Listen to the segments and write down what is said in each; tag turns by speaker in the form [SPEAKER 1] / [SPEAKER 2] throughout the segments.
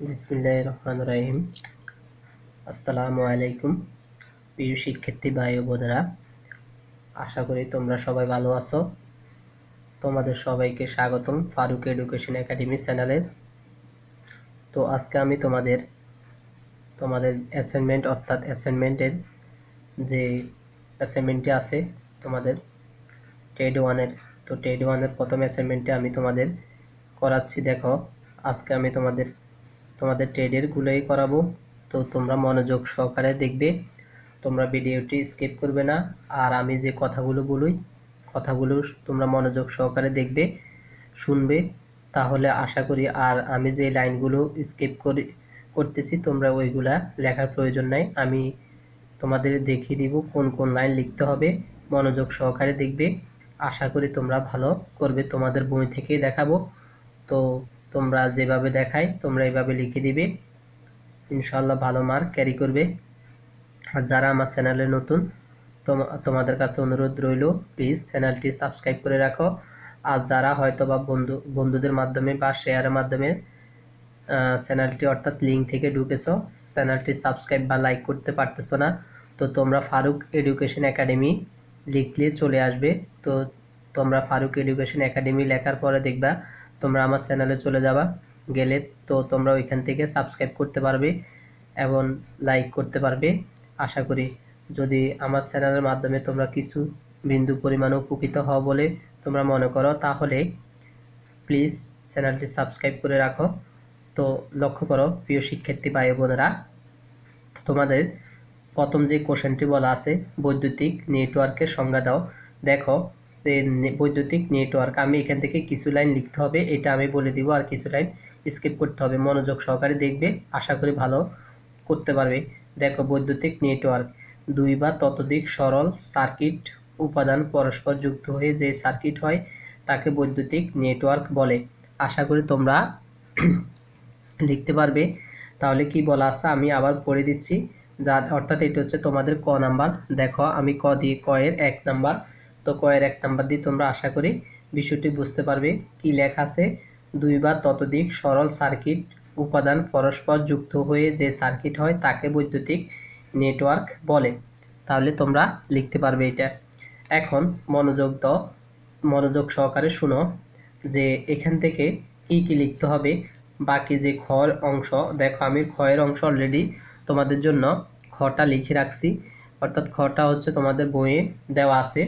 [SPEAKER 1] বিসমিল্লাহির রহমানির রহিম। আসসালামু আলাইকুম প্রিয় শিক্ষার্থী ভাই ও বোনেরা, আশা করি তোমরা সবাই ভালো আছো। তোমাদের সবাইকে স্বাগতম ফারুক এডুকেশন একাডেমি চ্যানেলের। তো আজকে আমি তোমাদের অ্যাসাইনমেন্ট অর্থাৎ অ্যাসাইনমেন্টের যে অ্যাসাইনমেন্টটি আছে তোমাদের টেড ওয়ানের, তো টেড ওয়ানের প্রথম অ্যাসাইনমেন্টে আমি তোমাদের করাচ্ছি। দেখো, আজকে আমি তোমাদের টেডের গুলোই করাবো। তো তোমরা মনোযোগ সহকারে দেখবে, তোমরা ভিডিওটি স্কিপ করবে না। আর আমি যে কথাগুলো বলি, কথাগুলো তোমরা মনোযোগ সহকারে দেখবে, শুনবে, তাহলে আশা করি আর আমি যে লাইনগুলো স্কিপ করতেছি তোমরা ওইগুলা লেখার প্রয়োজন নাই। আমি তোমাদের দেখিয়ে দিব কোন কোন লাইন লিখতে হবে। মনোযোগ সহকারে দেখবে, আশা করি তোমরা ভালো করবে। তোমাদের বই থেকেই দেখাবো, তো তোমরা যেভাবে দেখাই তোমরা এইভাবে লিখে দিবে, ইনশাল্লাহ ভালো মার্ক ক্যারি করবে। আর যারা আমার চ্যানেলে নতুন, তোমাদের কাছে অনুরোধ রইল, প্লিজ চ্যানেলটি সাবস্ক্রাইব করে রাখো। আর যারা হয়তো বা বন্ধুদের মাধ্যমে বা শেয়ারের মাধ্যমে চ্যানেলটি অর্থাৎ লিঙ্ক থেকে ঢুকেছো, চ্যানেলটি সাবস্ক্রাইব বা লাইক করতে পারতেছো না, তো তোমরা ফারুক এডুকেশন একাডেমি লিখলে চলে আসবে। তো তোমরা ফারুক এডুকেশন একাডেমি লেখার পরে দেখবা তোমরা আমার চ্যানেলে চলে যাবা, গেলে তো তোমরা ওইখান থেকে সাবস্ক্রাইব করতে পারবে এবং লাইক করতে পারবে। আশা করি যদি আমার চ্যানেলের মাধ্যমে তোমরা কিছু বিন্দু পরিমাণ উপকৃত হও বলে তোমরা মনে করো, তাহলে প্লিজ চ্যানেলটি সাবস্ক্রাইব করে রাখো। তো লক্ষ্য করো প্রিয় শিক্ষার্থী ভাই বোনেরা, তোমাদের প্রথম যে কোশ্চেনটি বলা আছে, বৈদ্যুতিক নেটওয়ার্কের সংজ্ঞা দাও। দেখো, বৈদ্যুতিক নেটওয়ার্ক, আমি এখান থেকে কিছু লাইন লিখতে হবে, এটা আমি বলে দিব, আর কিছু লাইন স্কিপ করতে হবে। মনোযোগ সহকারে দেখবে, আশা করি ভালো করতে পারবে। দেখো, বৈদ্যুতিক নেটওয়ার্ক দুই বা ততোধিক সরল সার্কিট উপাদান পরস্পর যুক্ত হয়ে যে সার্কিট হয় তাকে বৈদ্যুতিক নেটওয়ার্ক বলে। আশা করি তোমরা লিখতে পারবে। তাহলে কি বলা আছে আমি আবার পড়ে দিচ্ছি, অর্থাৎ এটা হচ্ছে তোমাদের ক নাম্বার। দেখো, আমি ক এর 1 নাম্বার, তো ক এর 1 নাম্বার দিয়ে তোমরা আশা করি বিষয়টি বুঝতে পারবে। কি লেখা আছে, দুই বা ততোধিক সরল সার্কিট উপাদান পরস্পর যুক্ত হয়ে যে সার্কিট হয় তাকে বৈদ্যুতিক নেটওয়ার্ক বলে। তাহলে তোমরা লিখতে পারবে এটা। এখন মনোযোগ সহকারে শুনো যে এখান থেকে কি কি লিখতে হবে। বাকি যে খর অংশ, দেখো আমি খয়ের অংশ অলরেডি তোমাদের জন্য খটা লিখে রাখছি, অর্থাৎ খটা হচ্ছে তোমাদের বইয়ে দেওয়া আছে।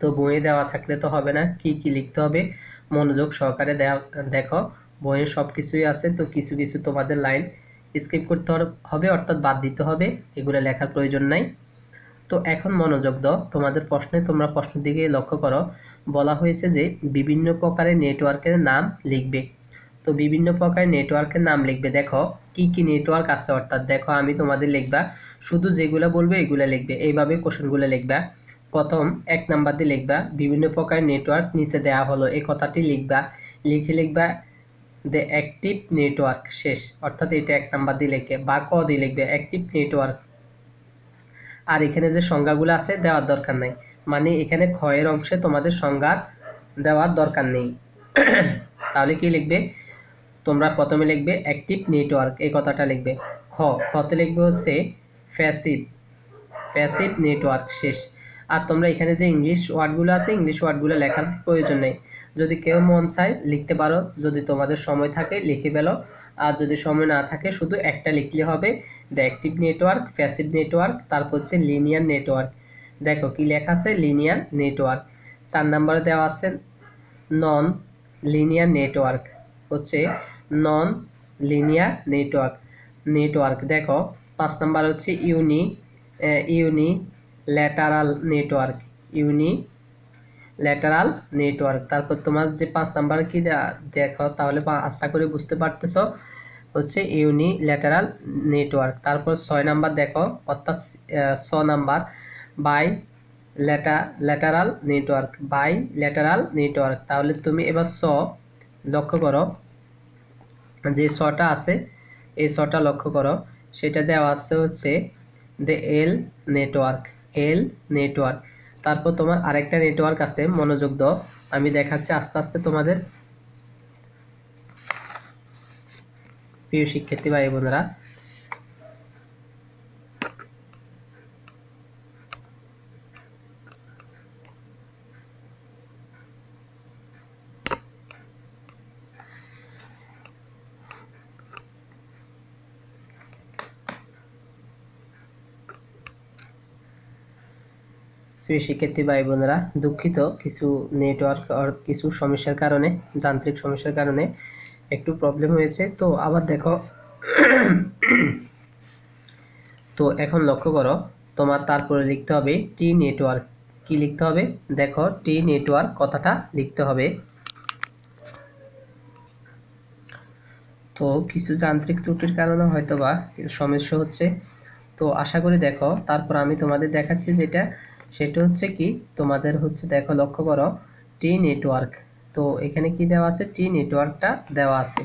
[SPEAKER 1] তো বইয়ে দেওয়া থাকলে তো হবে না, কি কি লিখতে হবে মনোযোগ সহকারে দেখো, বইয়ে সব কিছুই আছে। তো কিছু কিছু তোমাদের লাইন স্কিপ করতে হবে, অর্থাৎ বাদ দিতে হবে, এগুলো লেখার প্রয়োজন নাই। তো এখন মনোযোগ দাও তোমাদের প্রশ্নে, তোমরা প্রশ্নের দিকে লক্ষ্য করো। বলা হয়েছে যে বিভিন্ন প্রকারের নেটওয়ার্কের নাম লিখবে। তো বিভিন্ন প্রকারের নেটওয়ার্কের নাম লিখবে। দেখো কি কি নেটওয়ার্ক আছে, অর্থাৎ দেখো আমি তোমাদের লিখবা, শুধু যেগুলো বলবে এগুলো লিখবে, এইভাবে কোশ্চেনগুলো লিখবা। প্রথম 1 নাম্বার দিয়ে লিখবা বিভিন্ন প্রকারের নেটওয়ার্ক নিচে দেওয়া হলো, এই কথাটি লিখবা। লিখবা দ্য অ্যাক্টিভ নেটওয়ার্ক, শেষ। অর্থাৎ এটা 1 নাম্বার দিয়ে লিখে বা ক দিয়ে লিখবে অ্যাক্টিভ নেটওয়ার্ক। আর এখানে যে সংজ্ঞাগুলো আছে দেওয়ার দরকার নেই, মানে এখানে ক্ষয়ের অংশে তোমাদের সংজ্ঞা দেওয়ার দরকার নেই। তাহলে কি লিখবে তোমরা, প্রথমে লিখবে অ্যাক্টিভ নেটওয়ার্ক, এই কথাটা লিখবে। খতে লিখবে হচ্ছে প্যাসিভ নেটওয়ার্ক, শেষ। আর তোমরা এখানে যে ইংলিশ ওয়ার্ডগুলো আছে ইংলিশ ওয়ার্ডগুলো লেখার প্রয়োজন নেই, যদি কেউ মন চায় লিখতে পারো, যদি তোমাদের সময় থাকে লিখে ফেলো, আর যদি সময় না থাকে শুধু একটা লিখলে হবে, the active network, passive network, তারপর হচ্ছে লিনিয়ার নেটওয়ার্ক। দেখো কি লেখা আছে, লিনিয়ার নেটওয়ার্ক। 4 নম্বরে দেওয়া আছে নন লিনিয়ার নেটওয়ার্ক, হচ্ছে নন লিনিয়ার নেটওয়ার্ক। দেখো 5 নাম্বার হচ্ছে ইউনিল্যাটারাল নেটওয়ার্ক। তারপর তোমার যে 5 নাম্বার কি দেখো, তাহলে আশা করে বুঝতে পারতেছো, হচ্ছে ইউনিল্যাটারাল নেটওয়ার্ক। তারপর 6 নাম্বার দেখো, অর্থাৎ 6 নাম্বার বাই ল্যাটারাল নেটওয়ার্ক। তাহলে তুমি এবার লক্ষ্য করো, যে শটা আছে এই শটা লক্ষ্য করো, সেটা দেওয়া আছে হচ্ছে দ্য এল নেটওয়ার্ক। তারপর তোমার আরেকটা নেটওয়ার্ক আছে, মনোযোগ দাও, আমি দেখাচ্ছি আস্তে আস্তে তোমাদের। প্রিয় শিক্ষার্থী ভাই বোনেরা, দুঃখিত, কিছু নেটওয়ার্ক আর কিছু সমস্যার কারণে, যান্ত্রিক সমস্যার কারণে একটু প্রবলেম হয়েছে। তো আবার দেখো, তো এখন লক্ষ্য করো, তোমার তারপরে লিখতে হবে টি নেটওয়ার্ক। কি লিখতে হবে? দেখো, টি নেটওয়ার্ক কথাটা লিখতে হবে। তো কিছু যান্ত্রিক ত্রুটির কারণে হয়তো বা সমস্যা হচ্ছে। তো আশা করি দেখো, তারপর আমি তোমাদের দেখাচ্ছি সেটা হচ্ছে কি, তোমাদের হচ্ছে দেখো, লক্ষ্য করো, টি নেটওয়ার্ক। তো এখানে কি দেওয়া আছে? টি নেটওয়ার্কটা দেওয়া আছে।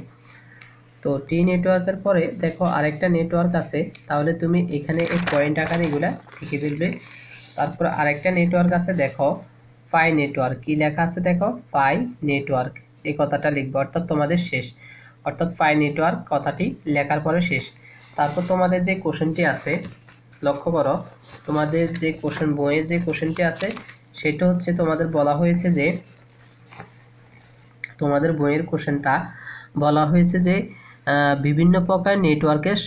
[SPEAKER 1] তো টি নেটওয়ার্কের পরে দেখো আরেকটা নেটওয়ার্ক আছে, তাহলে তুমি এখানে এই পয়েন্ট আকারে এগুলা লিখে ফেলবে। তারপর আরেকটা নেটওয়ার্ক আছে, দেখো ফাই নেটওয়ার্ক। কি লেখা আছে? দেখো ফাই নেটওয়ার্ক, এই কথাটা লিখবে, অর্থাৎ তোমাদের শেষ। অর্থাৎ ফাই নেটওয়ার্ক কথাটি লেখার পরে শেষ। তারপর তোমাদের যে কোশ্চেনটি আছে, লক্ষ্য করো, তোমাদের যে বইয়ের যে কোশ্চেনটি আছে সেটা হচ্ছে, তোমাদের বলা হয়েছে যে, তোমাদের বইয়ের কোশ্চেনটা বলা হয়েছে যে বিভিন্ন প্রকার নেটওয়ার্কের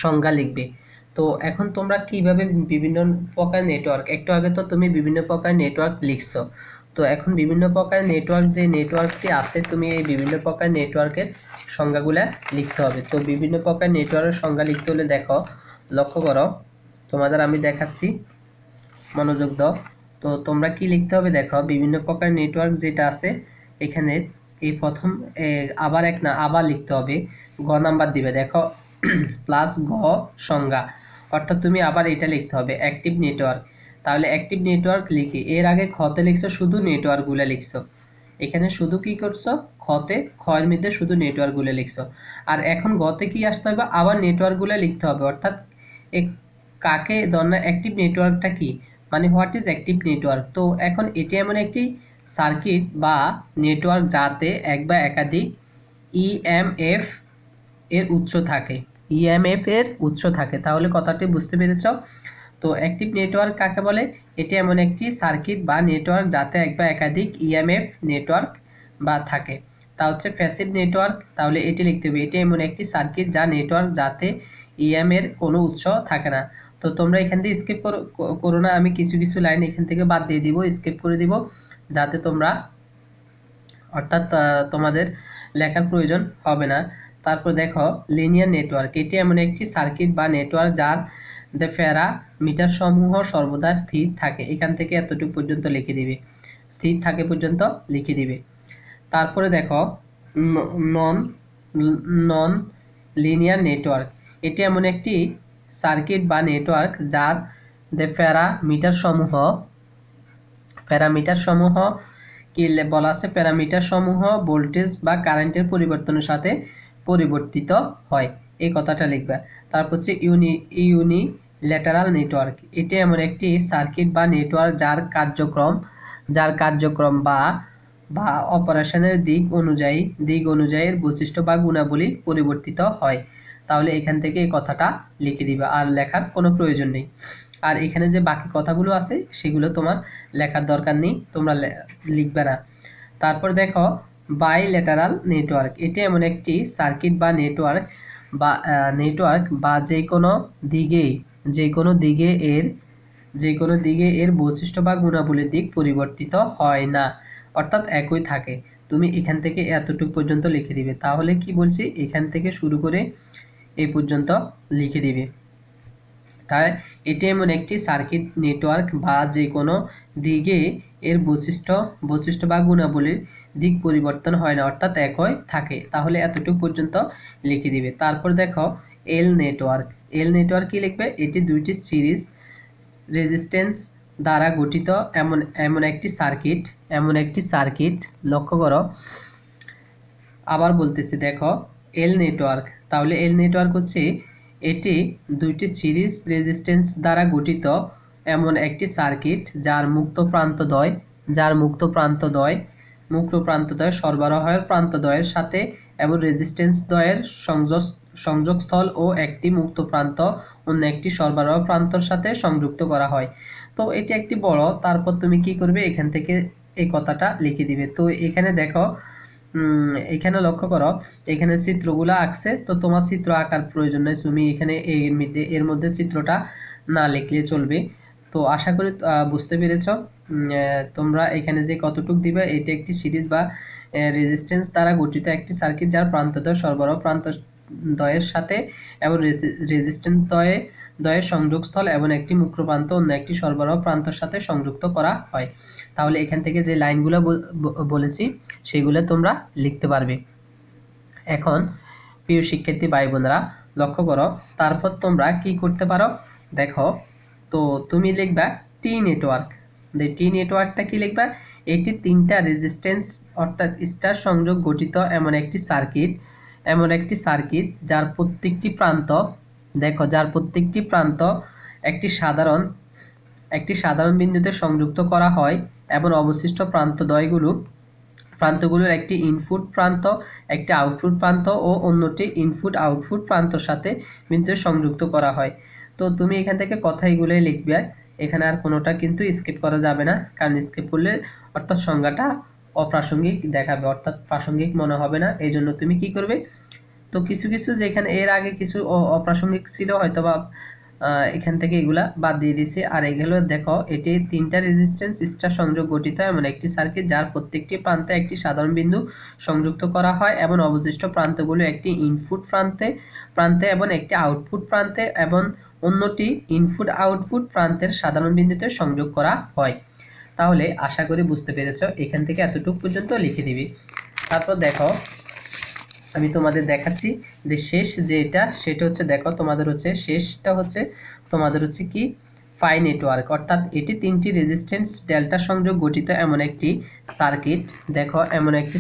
[SPEAKER 1] সংজ্ঞা লিখবে। তো এখন তোমরা কিভাবে বিভিন্ন প্রকার নেটওয়ার্ক, একটু আগে তো তুমি বিভিন্ন প্রকার নেটওয়ার্ক লিখছো, তো এখন বিভিন্ন প্রকার নেটওয়ার্ক, যে নেটওয়ার্কটি আছে, তুমি এই বিভিন্ন প্রকার নেটওয়ার্কের সংজ্ঞাগুলা লিখতে হবে। তো বিভিন্ন প্রকার নেটওয়ার্কের সংজ্ঞা লিখতে হলে দেখো, লক্ষ্য করো, তোমাদের আমি দেখাচ্ছি, মনোযোগ দাও। তো তোমরা কি লিখতে হবে? দেখো, বিভিন্ন প্রকার নেটওয়ার্ক যেটা আছে এখানে, এই প্রথম আবার লিখতে হবে, গ নাম্বার দিবে, দেখো প্লাস গ সংজ্ঞা, অর্থাৎ তুমি আবার এটা লিখতে হবে অ্যাক্টিভ নেটওয়ার্ক। তাহলে অ্যাক্টিভ নেটওয়ার্ক লিখি, এর আগে খতে লিখছো শুধু নেটওয়ার্কগুলো লিখছো, এখানে শুধু কি করছো, খয়ের মধ্যে শুধু নেটওয়ার্কগুলো লিখছো। আর এখন গতে কি আসতে হবে? আবার নেটওয়ার্কগুলো লিখতে হবে, অর্থাৎ কাকে ধরনা অ্যাক্টিভ নেটওয়ার্কটা কি, মানে হোয়াট ইজ অ্যাক্টিভ নেটওয়ার্ক। তো এখন এটি এমন একটি সার্কিট বা নেটওয়ার্ক যাতে এক বা একাধিক ইএমএফ এর উৎস থাকে, ইএমএফ এর উৎস থাকে। তাহলে কথাটি বুঝতে পেরেছ? তো অ্যাক্টিভ নেটওয়ার্ক কাকে বলে? এটি এমন একটি সার্কিট বা নেটওয়ার্ক যাতে এক বা একাধিক ইএমএফ নেটওয়ার্ক বা থাকে। তা হচ্ছে প্যাসিভ নেটওয়ার্ক, তাহলে এটি লিখতে হবে, এটি এমন একটি সার্কিট যা নেটওয়ার্ক যাতে ইএম এর কোনো উৎস থাকে না। তো তোমরা এখান থেকে স্কিপ করো না, আমি কিছু কিছু লাইন এখান থেকে বাদ দিয়ে দিব, স্কিপ করে দিব, যাতে তোমরা, অর্থাৎ তোমাদের লেখার প্রয়োজন হবে না। তারপর দেখো লিনিয়ার নেটওয়ার্ক, এটি এমন একটি সার্কিট বা নেটওয়ার্ক যার প্যারামিটার সমূহ সর্বদা স্থির থাকে। এখান থেকে এতটুকু পর্যন্ত লিখে দিবে, স্থির থাকে পর্যন্ত লিখে দিবে। তারপরে দেখো নন লিনিয়ার নেটওয়ার্ক, এটি এমন একটি সার্কিট বা নেটওয়ার্ক যার প্যারামিটার সমূহ কি বলা আছে? প্যারামিটার সমূহ ভোল্টেজ বা কারেন্টের পরিবর্তনের সাথে পরিবর্তিত হয়, এই কথাটা লিখবা। তারপর হচ্ছে ইউনিল্যাটারাল নেটওয়ার্ক, এটি এমন একটি সার্কিট বা নেটওয়ার্ক যার কার্যক্রম বা অপারেশনের দিক অনুযায়ী বৈশিষ্ট্য বা গুণাবলী পরিবর্তিত হয়। তাহলে এখান থেকে এই কথাটা লিখে দিবা, আর লেখার কোনো প্রয়োজন নেই। আর এখানে যে বাকি কথাগুলো আছে সেগুলো তোমার লেখার দরকার নেই, তোমরা লিখবে না। তারপর দেখো বাইল্যাটারাল নেটওয়ার্ক, এটি এমন একটি সার্কিট বা নেটওয়ার্ক বা যে কোনো দিকে এর বৈশিষ্ট্য বা গুণাবলীর দিক পরিবর্তিত হয় না, অর্থাৎ একই থাকে। তুমি এখান থেকে এতটুকু পর্যন্ত লিখে দিবে। তাহলে কি বলছি, এখান থেকে শুরু করে এই পর্যন্ত লিখে দিবে। তাই এটি এমন একটি সার্কিট নেটওয়ার্ক বা যে কোনো দিকে এর বৈশিষ্ট্য বা গুণাবলীর দিক পরিবর্তন হয় না, অর্থাৎ একই থাকে। তাহলে এতটুকু পর্যন্ত লিখে দিবে। তারপর দেখো এল নেটওয়ার্ক কি লিখবে? এটি দুইটি সিরিজ রেজিস্ট্যান্স দ্বারা গঠিত এমন একটি সার্কিট, লক্ষ্য করো, আবার বলতেছি, দেখো এল নেটওয়ার্ক, তাহলে এল নেটওয়ার্ক হচ্ছে এটি দুইটি সিরিজ রেজিস্ট্যান্স দ্বারা গঠিত এমন একটি সার্কিট যার মুক্ত প্রান্তদ্বয় সরবরাহের প্রান্তদ্বয়ের সাথে এবং রেজিস্ট্যান্স দ্বয়ের সংযোগস্থল ও একটি মুক্ত প্রান্ত অন্য একটি সরবরাহ প্রান্তর সাথে সংযুক্ত করা হয়। তো এটি একটি বড়, তারপর তুমি কি করবে, এখান থেকে এই কথাটা লিখে দিবে। তো এখানে দেখো, এখানে লক্ষ্য করো, এখানে চিত্রগুলো আঁকছে, তো তোমার চিত্র আঁকার প্রয়োজন নেই, তুমি এখানে এর মধ্যে চিত্রটা না লিখলে চলবে। তো আশা করি বুঝতে পেরেছ। তোমরা এখানে যে কতটুক দিবে, এটা একটি সিরিজ বা রেজিস্ট্যান্স দ্বারা গঠিত একটি সার্কিট, যার প্রান্তদ্বয় সরবরাহ প্রান্ত দ্বয়ের সাথে এবং রেজিস্ট্যান্স দ্বয়ের সংযোগস্থল এবং একটি মুক্ত প্রান্ত অন্য একটি সরবরাহ প্রান্তর সাথে সংযুক্ত করা হয়। তাহলে এখান থেকে যে লাইনগুলো বলেছি সেগুলো তোমরা লিখতে পারবে। এখন প্রিয় শিক্ষার্থী ভাই বোনেরা লক্ষ্য করো, তারপর তোমরা কি করতে পারো দেখো। তো তুমি লিখবা টি নেটওয়ার্ক। টি নেটওয়ার্কটা কি লিখবা, এটি তিনটা রেজিস্ট্যান্স অর্থাৎ স্টার সংযোগ গঠিত এমন একটি সার্কিট যার প্রত্যেকটি প্রান্ত, দেখো যার প্রত্যেকটি প্রান্ত একটি সাধারণ বিন্দুতে সংযুক্ত করা হয় এবং অবশিষ্ট প্রান্তগুলোর একটি ইনপুট প্রান্ত, একটি আউটপুট প্রান্ত ও অন্যটি ইনপুট আউটপুট প্রান্তর সাথে বিন্দুতে সংযুক্ত করা হয়। তো তুমি এখান থেকে কথা এগুলোই লিখবে, এখানে আর কোনোটা কিন্তু স্কিপ করা যাবে না, কারণ স্কিপ করলে অর্থাৎ সংজ্ঞাটা অপ্রাসঙ্গিক দেখাবে, অর্থাৎ প্রাসঙ্গিক মনে হবে না। এই জন্য তুমি কি করবে, তো কিছু যেখানে এর আগে কিছু অপ্রাসঙ্গিক ছিল হয়তো বা এখান থেকে এগুলা বাদ দিয়ে দিছি। আর এগুলো দেখো, এটি তিনটা রেজিস্ট্যান্স স্টার সংযোগ গঠিত এমন একটি সার্কিট যার প্রত্যেকটি প্রান্তে একটি সাধারণ বিন্দু সংযুক্ত করা হয় এবং অবশিষ্ট প্রান্তগুলো একটি ইনপুট প্রান্তে এবং একটি আউটপুট প্রান্তে এবং অন্যটি ইনপুট আউটপুট প্রান্তের সাধারণ বিন্দুতে সংযোগ করা হয়। তাহলে আশা করি বুঝতে পেরেছো, এখান থেকে এতটুকু পর্যন্ত লিখে দিবি। তারপর দেখো আমি তোমাদের দেখাচ্ছি যে শেষ যেটা, সেটা হচ্ছে দেখো তোমাদের হচ্ছে শেষটা হচ্ছে তোমাদের হচ্ছে কি পাই নেটওয়ার্ক, অর্থাৎ এটি তিনটি রেজিস্ট্যান্স ডেল্টা সংযোগ গঠিত এমন একটি সার্কিট। দেখো এমন একটি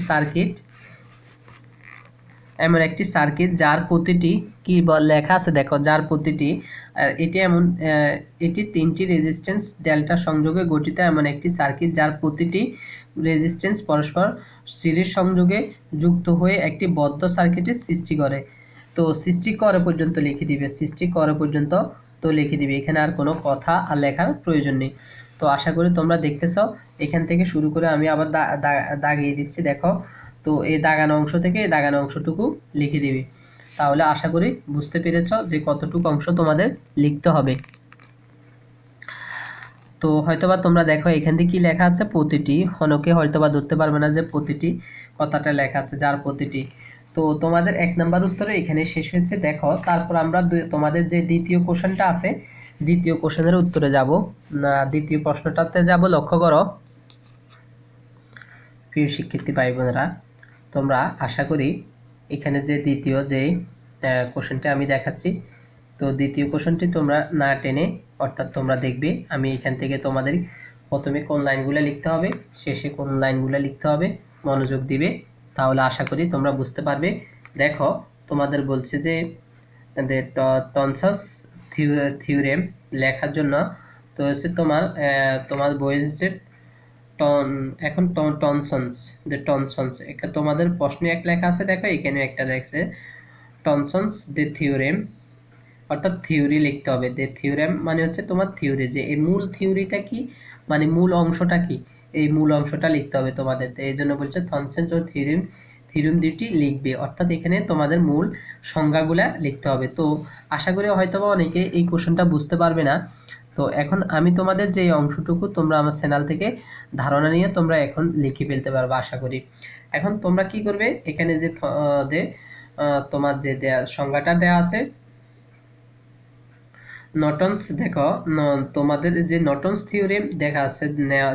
[SPEAKER 1] সার্কিট যার প্রতিটি কি লেখা আছে, দেখো যার প্রতিটি এটি তিনটি রেজিস্ট্যান্স ডেল্টা সংযোগে গঠিত এমন একটি সার্কিট যার প্রতিটি রেজিস্ট্যান্স পরস্পর সিরিজ সংযোগে যুক্ত হয়ে একটি বদ্ধ সার্কিটের সৃষ্টি করে। তো সৃষ্টি করে পর্যন্ত লিখে দিবে, তো লিখে দিবে, এখানে আর কোনো কথা আর লেখার প্রয়োজন নেই। তো আশা করি তোমরা দেখতেছ, এখান থেকে শুরু করে আমি আবার দাগিয়ে দিচ্ছি। দেখো, তো এই দাগানো অংশ থেকে এই দাগানো অংশটুকু লিখে দিবি। তাহলে আশা করি বুঝতে পেরেছ যে কতটুকু অংশ তোমাদের লিখতে হবে। তো হয়তোবা তোমরা দেখো এখান থেকে কি লেখা আছে, প্রতিটি, অনেকে হয়তোবা ধরতে পারবে না যে প্রতিটি কথাটা লেখা আছে, যার প্রতিটি। তো তোমাদের 1 নাম্বার উত্তরে এখানে শেষ হয়েছে। দেখো তারপর আমরা তোমাদের যে দ্বিতীয় কোশ্চেনটা আছে, দ্বিতীয় কোশ্চেনের উত্তরে যাব, দ্বিতীয় প্রশ্নটাতে যাব। লক্ষ্য করো প্রিয় শিক্ষার্থী ভাই বোনেরা, তোমরা আশা করি এখানে যে দ্বিতীয় যে কোশ্চেনটা আমি দেখাচ্ছি, তো দ্বিতীয় কোশ্চেনটি তোমরা না টেনে অর্থাৎ তোমরা দেখবে আমি এখান থেকে তোমাদের প্রথমে কোন লাইনগুলো লিখতে হবে, শেষে কোন লাইনগুলো লিখতে হবে, মনোযোগ দিবে, তাহলে আশা করি তোমরা বুঝতে পারবে। দেখো তোমাদের বলছে যে টনসাস থিওরেম লেখার জন্য, তো হচ্ছে তোমার বইয়ের যে এখন টনসন্স তোমাদের প্রশ্নে এক লেখা আছে, দেখো এখানে একটা দেখছে টনসন্স দে থিওরেম, অর্থাৎ থিওরি লিখতে হবে। দে থিওরেম মানে হচ্ছে তোমার থিওরি, যে এই মূল থিওরিটা কি, মানে মূল অংশটা কি, এই মূল অংশটা লিখতে হবে তোমাদের। তো এই জন্য বলছে থনসেন্স ও থিওরেম দুটি লিখবে, অর্থাৎ এখানে তোমাদের মূল সংজ্ঞাগুলা লিখতে হবে। তো আশা করি হয়তোবা অনেকে এই কোশ্চেনটা বুঝতে পারবে না। তো এখন আমি তোমাদের যে অংশটুকু তোমরা আমার চ্যানেল থেকে ধারণা নিয়ে তোমরা এখন লিখে ফেলতে পারবে আশা করি। এখন তোমরা কি করবে, এখানে যে তোমার যে সংজ্ঞাটা দেওয়া আছে নর্টনস, দেখো তোমাদের যে নর্টনস থিওরেম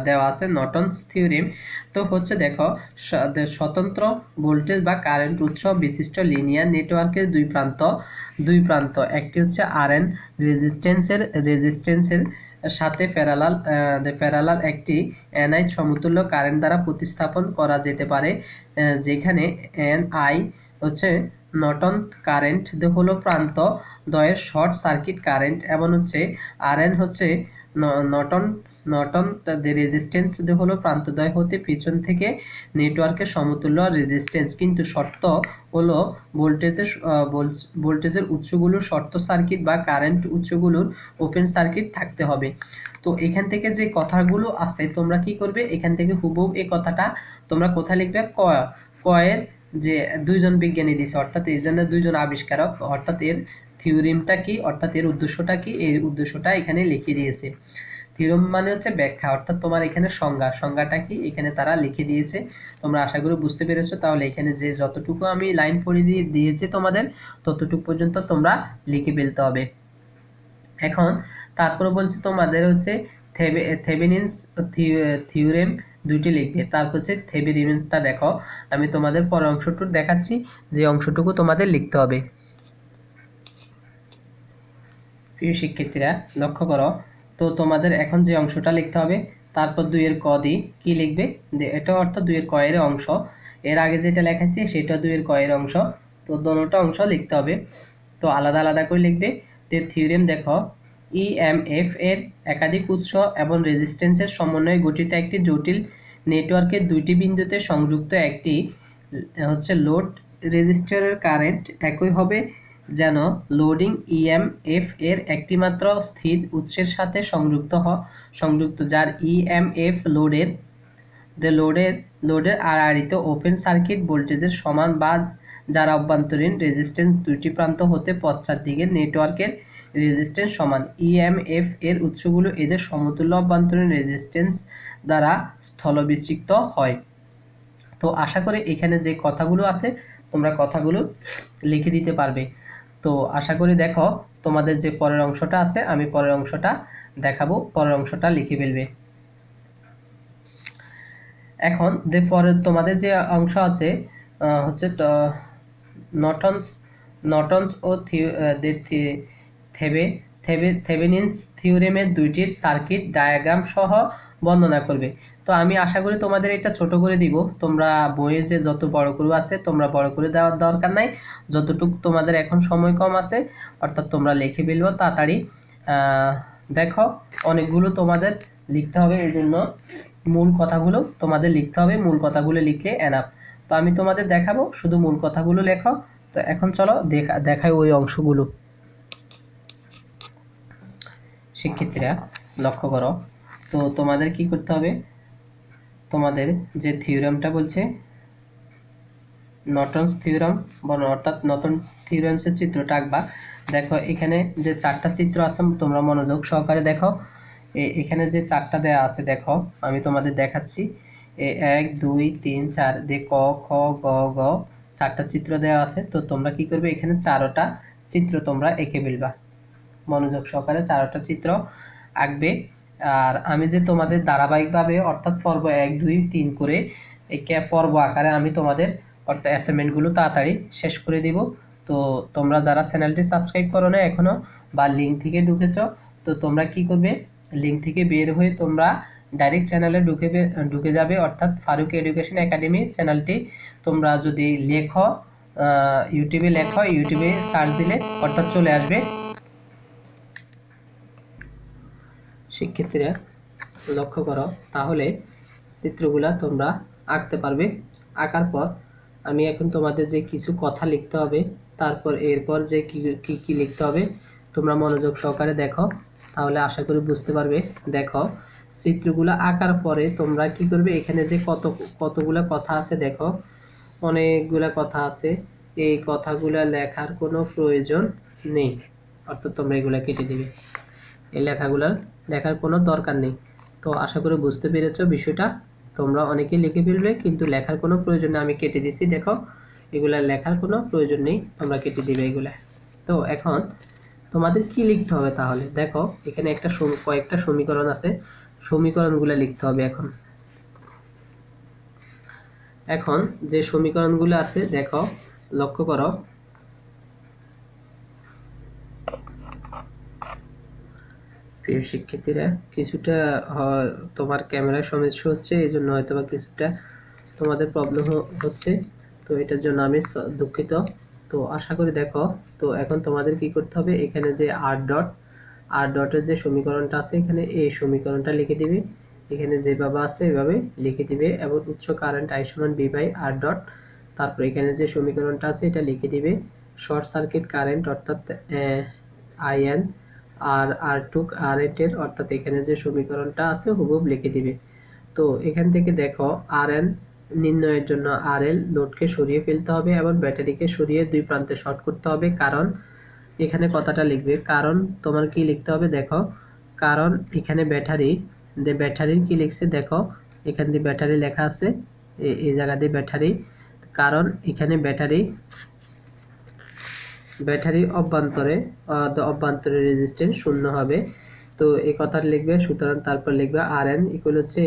[SPEAKER 1] দেওয়া আছে নর্টনস থিওরেম, তো হচ্ছে দেখো স্বতন্ত্র ভোল্টেজ বা কারেন্ট উৎস বিশিষ্ট লিনিয়ার নেটওয়ার্কের দুই প্রান্ত একটি হচ্ছে আরএন রেজিস্ট্যান্সের সাথে প্যারালাল একটি এনআই সমতুল্য কারেন্ট দ্বারা প্রতিস্থাপন করা যেতে পারে, যেখানে এনআই হচ্ছে নর্টন কারেন্ট হলো প্রান্ত দ্বয়ের শর্ট সার্কিট কারেন্ট এবং হচ্ছে আরএন হচ্ছে নর্টন রেজিস্ট্যান্স হলো প্রান্তদ্বয় হতে পিছন থেকে নেটওয়ার্কের সমতুল্য রেজিস্ট্যান্স, কিন্তু শর্ত হলো ভোল্টেজের উৎসগুলোর শর্ট সার্কিট বা কারেন্ট উৎসগুলোর ওপেন সার্কিট থাকতে হবে। তো এখান থেকে যে কথাগুলো আছে তোমরা কি করবে, এখান থেকে হুবহু এই কথাটা তোমরা কোথায় লিখবে, কয়ের যে দুইজন বিজ্ঞানী দিছে, অর্থাৎ এই জন্য দুইজন আবিষ্কারক, অর্থাৎ এর থিওরিমটা কি, অর্থাৎ এর উদ্দেশ্যটা কি, এই উদ্দেশ্যটা এখানে লিখে দিয়েছে। থিওরিম মানে হচ্ছে ব্যাখ্যা, অর্থাৎ তোমার এখানে সংজ্ঞাটা কি এখানে তারা লিখে দিয়েছে। তোমরা আশা করি বুঝতে পেরেছো। তাহলে এখানে যে যতটুকু আমি লাইন পড়ে দিয়েছি তোমাদের, ততটুকু পর্যন্ত তোমরা লিখে ফেলতে হবে। এখন তারপরে বলছে তোমাদের হচ্ছে থেভেনিনস থিওরেম দুইটি লিখবে। তারপর হচ্ছে থেভেনিনটা দেখো, আমি তোমাদের পরের অংশটুকু দেখাচ্ছি, যে অংশটুকু তোমাদের লিখতে হবে। প্রিয় শিক্ষার্থীরা লক্ষ্য করো, তো তোমাদের এখন যে অংশটা লিখতে হবে, তারপর 2 এর ক দিয়ে কি লিখবে, এটা অর্থাৎ 2 এর ক এর অংশ, এর আগে যেটা লেখাইছি সেটা 2 এর ক এর অংশ, তো দোনোটা অংশ লিখতে হবে। তো আলাদা আলাদা করে লিখবে। তো থিওরেম দেখো, ইএমএফ এর একাধিক উৎস এবং রেজিস্ট্যান্সের সমন্বয়ে গঠিত একটি জটিল নেটওয়ার্কের দুইটি বিন্দুতে সংযুক্ত একটি হচ্ছে লোড রেজিস্টরের কারেন্ট একই হবে যেন লোডিং ইএমএফ এর একটিমাত্র স্থির উৎসের সাথে সংযুক্ত, যার ইএমএফ লোডের আড়াআড়িতে ওপেন সার্কিট ভোল্টেজের সমান বা যার অভ্যন্তরীণ রেজিস্ট্যান্স দুইটি প্রান্ত হতে পশ্চাৎ দিকের নেটওয়ার্কের রেজিস্ট্যান্স সমান। ইএমএফ এর উৎসগুলো এদের সমতুল্য অভ্যন্তরীণ রেজিস্ট্যান্স দ্বারা স্থলবিচ্যুত হয়। তো আশা করি এখানে যে কথাগুলো আছে তোমরা কথাগুলো লিখে দিতে পারবে। তো আশা করি দেখো তোমাদের যে পরের অংশটা আছে, আমি পরের অংশটা দেখাবো, পরের অংশটা লিখে ফেলবে। এখন যে পরের তোমাদের যে অংশ আছে হচ্ছে নর্টনস ও থেভেনিনস থিওরেমের দুইটির সার্কিট ডায়াগ্রাম সহ বর্ণনা করবে। তো আমি আশা করি তোমাদের এটা ছোট করে দিব, তোমরা বইয়ে যে যত বড় করে আছে তোমরা বড় করে দেওয়ার দরকার নাই, যতটুকু তোমাদের এখন সময় কম আছে অর্থাৎ তোমরা লিখে ফেলবো তাড়াতাড়ি। দেখো অনেকগুলো তোমাদের লিখতে হবে, এই জন্য মূল কথাগুলো তোমাদের লিখতে হবে, মূল কথাগুলো লিখলে এনাফ। তো আমি তোমাদের দেখাবো, শুধু মূল কথাগুলো লেখো। তো এখন চলো দেখাই ওই অংশগুলো। শিক্ষার্থীরা লক্ষ্য করো, তো তোমাদের কি করতে হবে, তোমাদের যে থিওরেমটা বলছে নর্টনস থিওরেম অর্থাৎ নর্টন থিওরেমসের চিত্রটা আঁকবা। দেখো এখানে যে 4টা চিত্র আছে তোমরা মনোযোগ সহকারে দেখো, এখানে যে 4টা দেয়া আছে দেখো, আমি তোমাদের দেখাচ্ছি। 1 2 3 4 দে ক খ গ গ 4টা চিত্র দেওয়া আছে। তো তোমরা কি করবে, এখানে 4টা চিত্র তোমরা এঁকে ফেলবা, মনোযোগ সহকারে 4টা চিত্র আঁকবে। আর আমি যে তোমাদের ধারাবাহিকভাবে অর্থাৎ পর্ব 1 2 3 করে একে পর্ব আকারে আমি তোমাদের অর্থাৎ অ্যাসাইনমেন্টগুলো তাড়াতাড়ি শেষ করে দিব। তো তোমরা যারা চ্যানেলটি সাবস্ক্রাইব করো না এখনও বা লিঙ্ক থেকে ঢুকেছো, তো তোমরা কি করবে, লিঙ্ক থেকে বের হয়ে তোমরা ডাইরেক্ট চ্যানেলে ঢুকে যাবে, অর্থাৎ ফারুক এডুকেশন একাডেমি চ্যানেলটি তোমরা যদি লেখো ইউটিউবে লেখো, ইউটিউবে সার্চ দিলে অর্থাৎ চলে আসবে। শিক্ষার্থীরা লক্ষ্য করো, তাহলে চিত্রগুলা তোমরা আঁকতে পারবে। আঁকার পর আমি এখন তোমাদের যে কিছু কথা লিখতে হবে, তারপর এরপর যে কি কি লিখতে হবে তোমরা মনোযোগ সহকারে দেখো, তাহলে আশা করি বুঝতে পারবে। দেখো চিত্রগুলো আঁকার পরে তোমরা কি করবে, এখানে যে কতগুলো কথা আছে দেখো, অনেকগুলা কথা আছে, এই কথাগুলো লেখার কোনো প্রয়োজন নেই, অর্থাৎ তোমরা এগুলা কেটে দিবে, এই লেখাগুলো লেখার কোনো দরকার নেই। তো আশা করি বুঝতে পেরেছো বিষয়টা, তোমরা অনেকে লিখে ফেলবে কিন্তু লেখার কোনো প্রয়োজন নেই, আমি কেটে দিচ্ছি দেখো, এগুলা লেখার কোনো প্রয়োজন নেই, তোমরা কেটে দিবে এগুলা। তো এখন তোমাদের কি লিখতে হবে, তাহলে দেখো এখানে কয়েকটা সমীকরণ আছে, সমীকরণগুলো লিখতে হবে। এখন যে সমীকরণগুলো আছে দেখো লক্ষ্য করো, প্রিয় শিক্ষার্থীরা কিছুটা তোমার ক্যামেরার সমস্যা হচ্ছে, এই জন্য হয়তো বা কিছুটা তোমাদের প্রবলেম হচ্ছে, তো এটার জন্য আমি দুঃখিত। তো আশা করি দেখো, তো এখন তোমাদের কি করতে হবে, এখানে যে r ডট আর ডটের যে সমীকরণটা আছে এখানে এই সমীকরণটা লিখে দিবে, এখানে যেভাবে আছে এভাবে লিখে দিবে এবং উৎস কারেন্ট I সমান V বাই R ডট, তারপর এখানে যে সমীকরণটা আছে এটা লিখে দিবে শর্ট সার্কিট কারেন্ট অর্থাৎ IN আর R2 কারেন্ট এর অর্থাৎ এখানে যে সমীকরণটা আছে হুবহু লিখে দিবে। তো এখান থেকে দেখো RN নির্ণয়ের জন্য RL লোডকে সরিয়ে ফেলতে হবে এবং ব্যাটারিকে সরিয়ে দুই প্রান্তে শর্ট করতে হবে, কারণ এখানে কথাটা লিখবে, কারণ তোমার কি লিখতে হবে দেখো, কারণ এখানে ব্যাটারির কি লিখছে দেখো, এখান দিয়ে ব্যাটারি লেখা আছে, এই জায়গা দিয়ে ব্যাটারি, কারণ এখানে ব্যাটারি অভ্যন্তরে রেজিস্ট্যান্স শূন্য হবে। তো এই কথাটা লিখবে, সুতরাং তারপর লিখবে RN ইকুয়াল হচ্ছে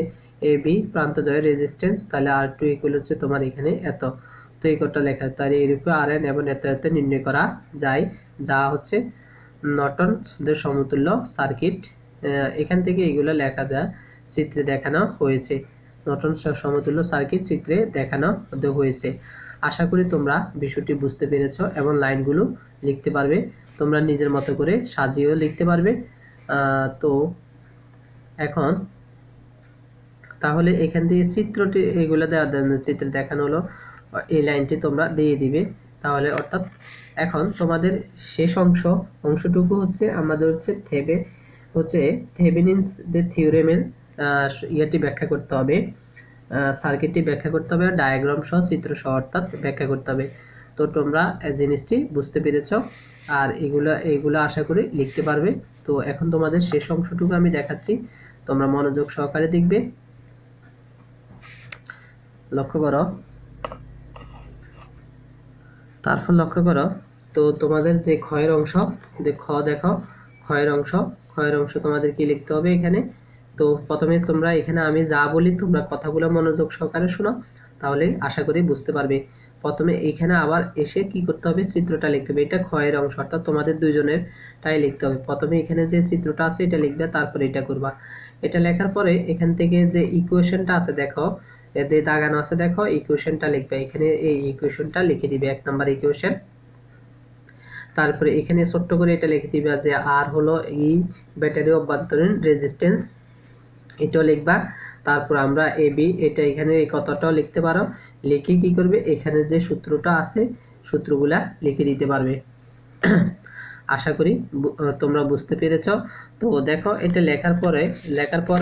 [SPEAKER 1] AB প্রান্তদ্বয়ের রেজিস্ট্যান্স, তাহলে R2 ইকুয়াল হচ্ছে তোমার এখানে এত। তো এই কথাটা লেখা, তাহলে এইরূপে RN এবং এত নির্ণয় করা যায়, যা হচ্ছে নর্টনদের সমতুল্য সার্কিট। এখান থেকে এগুলো লেখা যায়, চিত্রে দেখানো হয়েছে, নর্টন সমতুল্য সার্কিট চিত্রে দেখানো হয়েছে। আশা করি তোমরা বিষয়টি বুঝতে পেরেছো এবং লাইনগুলো লিখতে পারবে, তোমরা নিজের মতো করে সাজিয়েও লিখতে পারবে। তো এখন তাহলে এখান থেকে চিত্রটি এগুলো চিত্রে দেখানো হলো, এই লাইনটি তোমরা দিয়ে দিবে তাহলে, অর্থাৎ এখন তোমাদের শেষ অংশটুকু হচ্ছে আমাদের থেভেনিনস থিওরেমের ইয়েটি ব্যাখ্যা করতে হবে, সার্কিটটি ব্যাখ্যা করতে হবে, ডায়াগ্রাম সহ চিত্র সহ অর্থাৎ ব্যাখ্যা করতে হবে। তো তোমরা জিনিসটি বুঝতে পেরেছো আর এইগুলো আশা করি লিখতে পারবে। তো এখন তোমাদের শেষ অংশটুকু আমি দেখাচ্ছি, তোমরা মনোযোগ সহকারে দেখবে, লক্ষ্য করো, তারপর লক্ষ্য করো। তো তোমাদের যে ক্ষয়ের অংশ দেখো, ক্ষয়ের অংশ তোমাদের কি লিখতে হবে এখানে। তো প্রথমে তোমরা এখানে আমি যা বলি তোমরা কথাগুলো মনোযোগ সহকারে শোনো, তাহলে আশা করি বুঝতে পারবে। প্রথমে এখানে আবার এসে কি করতে হবে, চিত্রটা লিখতে হবে, এটা ক্ষয়ের অংশ অর্থাৎ তোমাদের দুইজনেরটাই লিখতে হবে। প্রথমে এখানে যে চিত্রটা আছে এটা লিখবে, তারপরে এটা করবা। এটা লেখার পরে এখান থেকে যে ইকুয়েশনটা আছে দেখো, এতে দাগানো আছে দেখো, ইকুয়েশনটা লিখবে, এখানে এই ইকুয়েশনটা লিখে দিবে, 1 নম্বর ইকুয়েশন। তারপরে এখানে ছোট্ট করে এটা লিখে দিবে যে আর হলো ব্যাটারি অভ্যন্তরীণ রেজিস্ট্যান্স, এটাও লিখবা। তারপর আমরা এবি, এটা এখানে এই কথাটাও লিখতে পারো, লিখে কি করবে, এখানে যে সূত্রটা আছে সূত্রগুলা লিখে দিতে পারবে। আশা করি তোমরা বুঝতে পেরেছো। তো দেখো এটা লেখার পর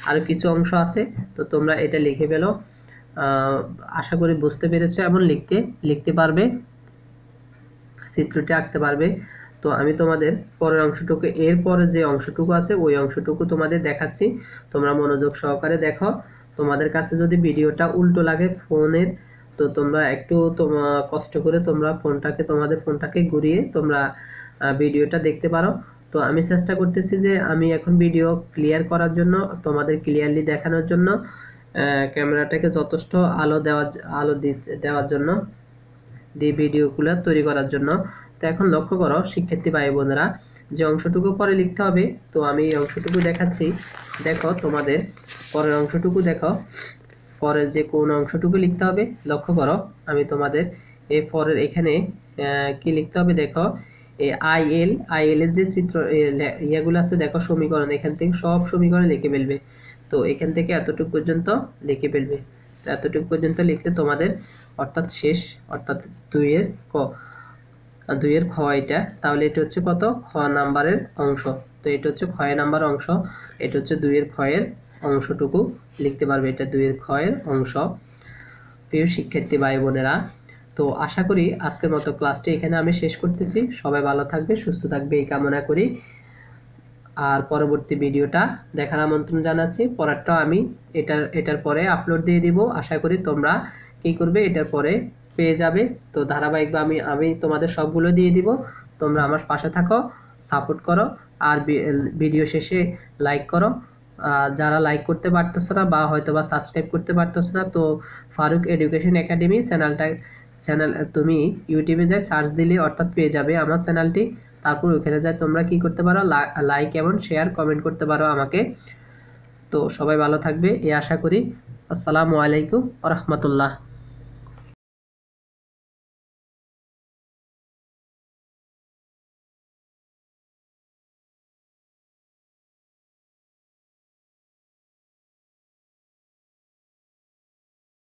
[SPEAKER 1] আরো কিছু অংশ আছে, তো তোমরা এটা লিখে ফেলো, আশা করি বুঝতে পেরেছো এবং লিখতে পারবে, চিত্রটি আঁকতে পারবে। তো আমি তোমাদের পরের অংশটুকু, এরপরে যে অংশটুকু আছে ওই অংশটুকু তোমাদের দেখাচ্ছি, তোমরা মনোযোগ সহকারে দেখো। তোমাদের কাছে যদি ভিডিওটা উল্টো লাগে ফোনের, তো তোমরা একটু কষ্ট করে তোমরা তোমাদের ফোনটাকে ঘুরিয়ে তোমরা ভিডিওটা দেখতে পারো। তো আমি চেষ্টা করতেছি যে আমি এখন ভিডিও ক্লিয়ার করার জন্য, তোমাদের ক্লিয়ারলি দেখানোর জন্য, ক্যামেরাটাকে যথেষ্ট আলো দেওয়ার জন্য, ভিডিওগুলো তৈরি করার জন্য। তো এখন লক্ষ্য করো শিক্ষার্থী ভাই বোনেরা, যে অংশটুকু পরে লিখতে হবে, তো আমি এই অংশটুকু দেখাচ্ছি, দেখো তোমাদের পরের অংশটুকু দেখো, পরের যে কোন অংশটুকু লিখতে হবে লক্ষ্য করো, আমি তোমাদের এই পরের এখানে কি লিখতে হবে দেখো, এই আইএল এর যে চিত্র ইয়াগুলো আছে দেখো, সমীকরণ, এখান থেকে সব সমীকরণ লিখে ফেলবে। তো এখান থেকে এতটুকু পর্যন্ত লিখে ফেলবে, তো এতটুকু পর্যন্ত লিখলে তোমাদের অর্থাৎ শেষ, অর্থাৎ 2 এর খ এটা, তাহলে এটা হচ্ছে কত, খ নাম্বারের অংশ। তো এটা হচ্ছে খ নাম্বার অংশ, এটা হচ্ছে 2 এর খ এর অংশটুকু লিখতে পারবে, এটা 2 এর খ এর অংশ। প্রিয় শিক্ষার্থী ভাই বোনেরা, তো আশা করি আজকের মতো ক্লাসটি এখানে আমি শেষ করতেছি। সবাই ভালো থাকবে, সুস্থ থাকবে এই কামনা করি। আর পরবর্তী ভিডিওটা দেখার আমন্ত্রণ জানাচ্ছি। পরেরটা আমি এটার পরে আপলোড দিয়ে দিব। আশা করি তোমরা কি করবে, এটার পরে পেয়ে যাবে। তো ধারাবাহিকভাবে আমি তোমাদের সবগুলো দিয়ে দিব, তোমরা আমার পাশে থাকো, সাপোর্ট করো আর ভিডিও শেষে লাইক করো। যারা লাইক করতে পারতেছ না বা হয়তো বা সাবস্ক্রাইব করতে পারতেছ না, তো ফারুক এডুকেশন একাডেমি চ্যানেল তুমি ইউটিউবে যাই সার্চ দিলে অর্থাৎ পেয়ে যাবে আমার চ্যানেলটি। তারপর ওখানে যায় তোমরা কি করতে পারো, লাইক এবং শেয়ার কমেন্ট করতে পারো আমাকে। তো সবাই ভালো থাকবে এই আশা করি। আসসালামু আলাইকুম ওয়া রাহমাতুল্লাহ।